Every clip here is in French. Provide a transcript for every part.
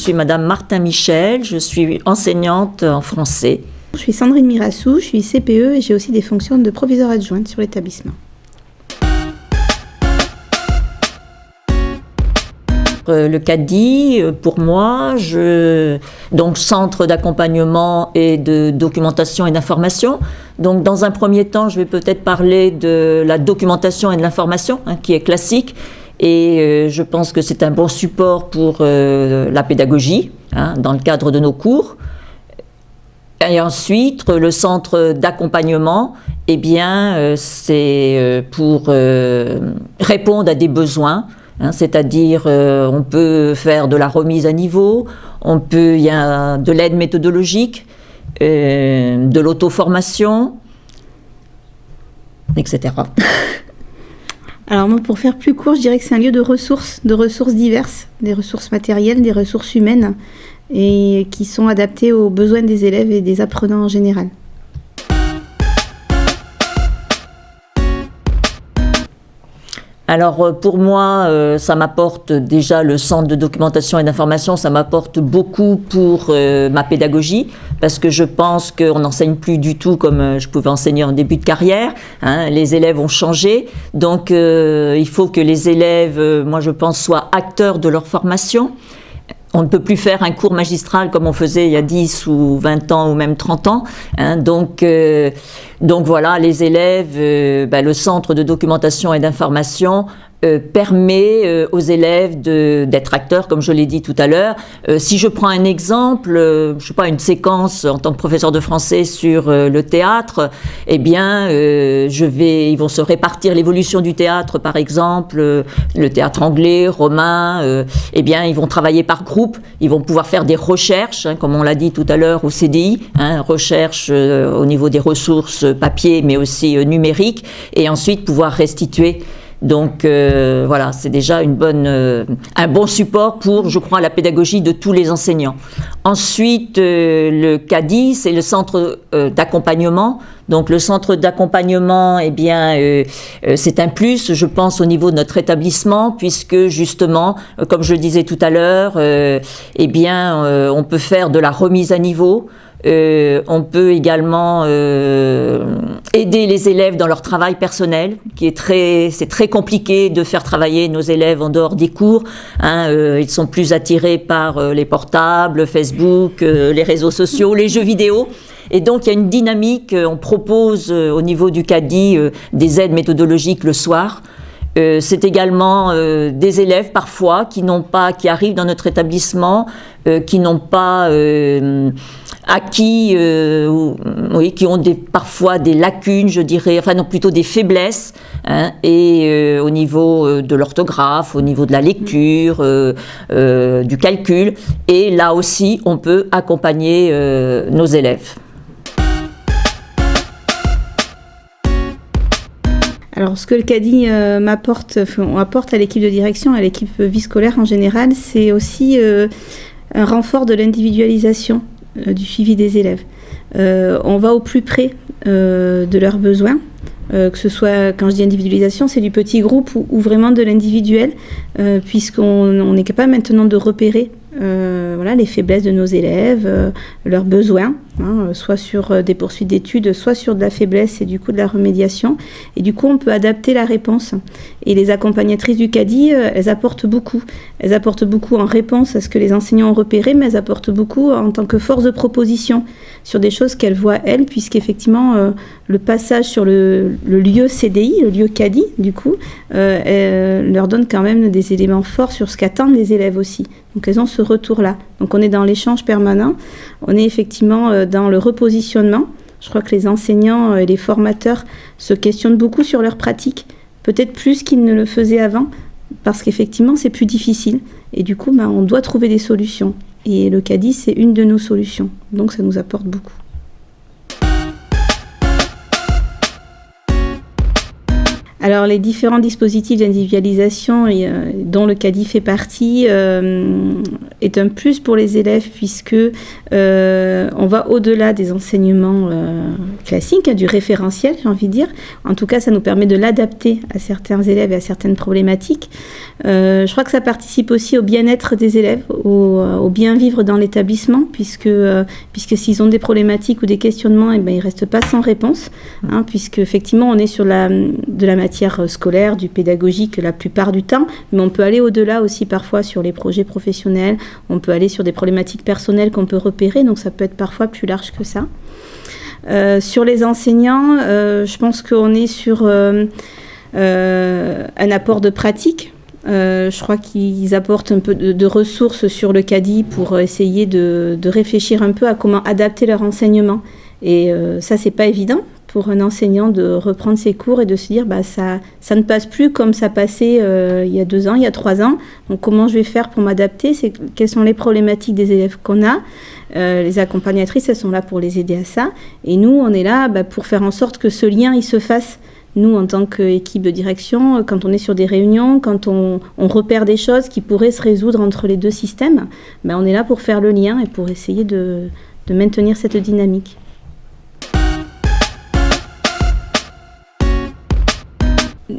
suis Madame Martin-Michel, je suis enseignante en français. Je suis Sandrine Mirassou, je suis CPE et j'ai aussi des fonctions de proviseure adjointe sur l'établissement. Le CADI, pour moi, donc centre d'accompagnement et de documentation et d'information. Donc dans un premier temps, je vais peut-être parler de la documentation et de l'information, qui est classique. Et je pense que c'est un bon support pour la pédagogie, dans le cadre de nos cours. Et ensuite, le centre d'accompagnement, eh bien, c'est pour répondre à des besoins. C'est-à-dire, on peut faire de la remise à niveau, il y a de l'aide méthodologique, de l'auto-formation, etc. Alors moi, pour faire plus court, je dirais que c'est un lieu de ressources diverses, des ressources matérielles, des ressources humaines, et qui sont adaptées aux besoins des élèves et des apprenants en général. Alors pour moi, ça m'apporte déjà le centre de documentation et d'information, ça m'apporte beaucoup pour ma pédagogie, parce que je pense qu'on n'enseigne plus du tout comme je pouvais enseigner en début de carrière. Les élèves ont changé, donc il faut que les élèves, moi je pense, soient acteurs de leur formation. On ne peut plus faire un cours magistral comme on faisait il y a 10 ou 20 ans ou même 30 ans. Donc voilà, les élèves, le centre de documentation et d'information permet aux élèves d'être acteurs, comme je l'ai dit tout à l'heure. Si je prends un exemple, je sais pas, une séquence en tant que professeur de français sur le théâtre, eh bien, ils vont se répartir l'évolution du théâtre, par exemple, le théâtre anglais, romain, eh bien, ils vont travailler par groupe, ils vont pouvoir faire des recherches, comme on l'a dit tout à l'heure au CDI, recherche au niveau des ressources papier, mais aussi numériques, et ensuite pouvoir restituer. Donc voilà, c'est déjà un bon support pour, je crois, la pédagogie de tous les enseignants. Ensuite, le CADI, c'est le centre d'accompagnement. Donc le centre d'accompagnement, eh bien, c'est un plus, je pense, au niveau de notre établissement, puisque justement, comme je le disais tout à l'heure, eh bien, on peut faire de la remise à niveau. On peut également aider les élèves dans leur travail personnel, c'est très compliqué de faire travailler nos élèves en dehors des cours. Ils sont plus attirés par les portables, Facebook, les réseaux sociaux, les jeux vidéo. Et donc, il y a une dynamique. On propose au niveau du CADI des aides méthodologiques le soir. C'est également des élèves parfois qui arrivent dans notre établissement, qui n'ont pas acquis, qui ont parfois des lacunes, je dirais, enfin non, plutôt des faiblesses, et au niveau de l'orthographe, au niveau de la lecture, du calcul. Et là aussi, on peut accompagner nos élèves. Alors, ce que le CADI apporte à l'équipe de direction, à l'équipe vie scolaire en général, c'est aussi un renfort de l'individualisation du suivi des élèves. On va au plus près de leurs besoins, que ce soit, quand je dis individualisation, c'est du petit groupe ou vraiment de l'individuel, puisqu'on est capable maintenant de repérer les faiblesses de nos élèves, leurs besoins, soit sur des poursuites d'études, soit sur de la faiblesse et du coup de la remédiation. Et du coup, on peut adapter la réponse. Et les accompagnatrices du CADI, elles apportent beaucoup. Elles apportent beaucoup en réponse à ce que les enseignants ont repéré, mais elles apportent beaucoup en tant que force de proposition sur des choses qu'elles voient, elles, puisqu'effectivement, le passage sur le lieu CDI, le lieu CADI, du coup, leur donne quand même des éléments forts sur ce qu'attendent les élèves aussi. Donc elles ont ce retour-là. Donc on est dans l'échange permanent, on est effectivement dans le repositionnement. Je crois que les enseignants et les formateurs se questionnent beaucoup sur leur pratique, peut-être plus qu'ils ne le faisaient avant, parce qu'effectivement c'est plus difficile. Et du coup, on doit trouver des solutions. Et le CADI, c'est une de nos solutions. Donc ça nous apporte beaucoup. Alors, les différents dispositifs d'individualisation, dont le CADI fait partie, est un plus pour les élèves puisque on va au-delà des enseignements classiques, du référentiel, j'ai envie de dire. En tout cas, ça nous permet de l'adapter à certains élèves et à certaines problématiques. Je crois que ça participe aussi au bien-être des élèves, au bien vivre dans l'établissement, puisque s'ils ont des problématiques ou des questionnements, ils ne restent pas sans réponse, puisque effectivement, on est sur de la matière scolaire, du pédagogique la plupart du temps, mais on peut aller au-delà aussi parfois sur les projets professionnels, on peut aller sur des problématiques personnelles qu'on peut repérer, donc ça peut être parfois plus large que ça. Sur les enseignants, je pense qu'on est sur un apport de pratique. Je crois qu'ils apportent un peu de ressources sur le CADI pour essayer de réfléchir un peu à comment adapter leur enseignement. Et ça, c'est pas évident pour un enseignant de reprendre ses cours et de se dire ça ne passe plus comme ça passait il y a 2 ans, il y a 3 ans. Donc comment je vais faire pour m'adapter? Quelles sont les problématiques des élèves qu'on a? Les accompagnatrices, elles sont là pour les aider à ça. Et nous, on est là pour faire en sorte que ce lien, il se fasse. Nous, en tant qu'équipe de direction, quand on est sur des réunions, quand on repère des choses qui pourraient se résoudre entre les deux systèmes, on est là pour faire le lien et pour essayer de maintenir cette dynamique.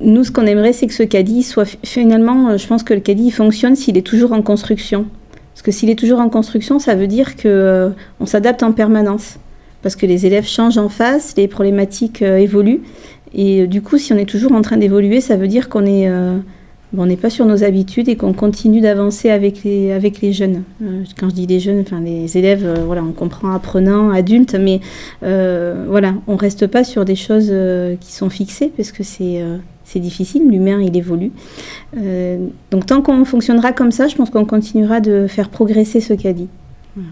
Nous, ce qu'on aimerait, c'est que ce CADI soit finalement, je pense que le CADI fonctionne s'il est toujours en construction. Parce que s'il est toujours en construction, ça veut dire qu'on s'adapte en permanence. Parce que les élèves changent en face, les problématiques évoluent. Et du coup, si on est toujours en train d'évoluer, ça veut dire qu'on n'est pas sur nos habitudes et qu'on continue d'avancer avec les jeunes. Quand je dis les jeunes, les élèves, on comprend apprenants, adultes, mais on reste pas sur des choses qui sont fixées parce que c'est difficile, l'humain il évolue. Donc tant qu'on fonctionnera comme ça, je pense qu'on continuera de faire progresser ce CADI. Voilà.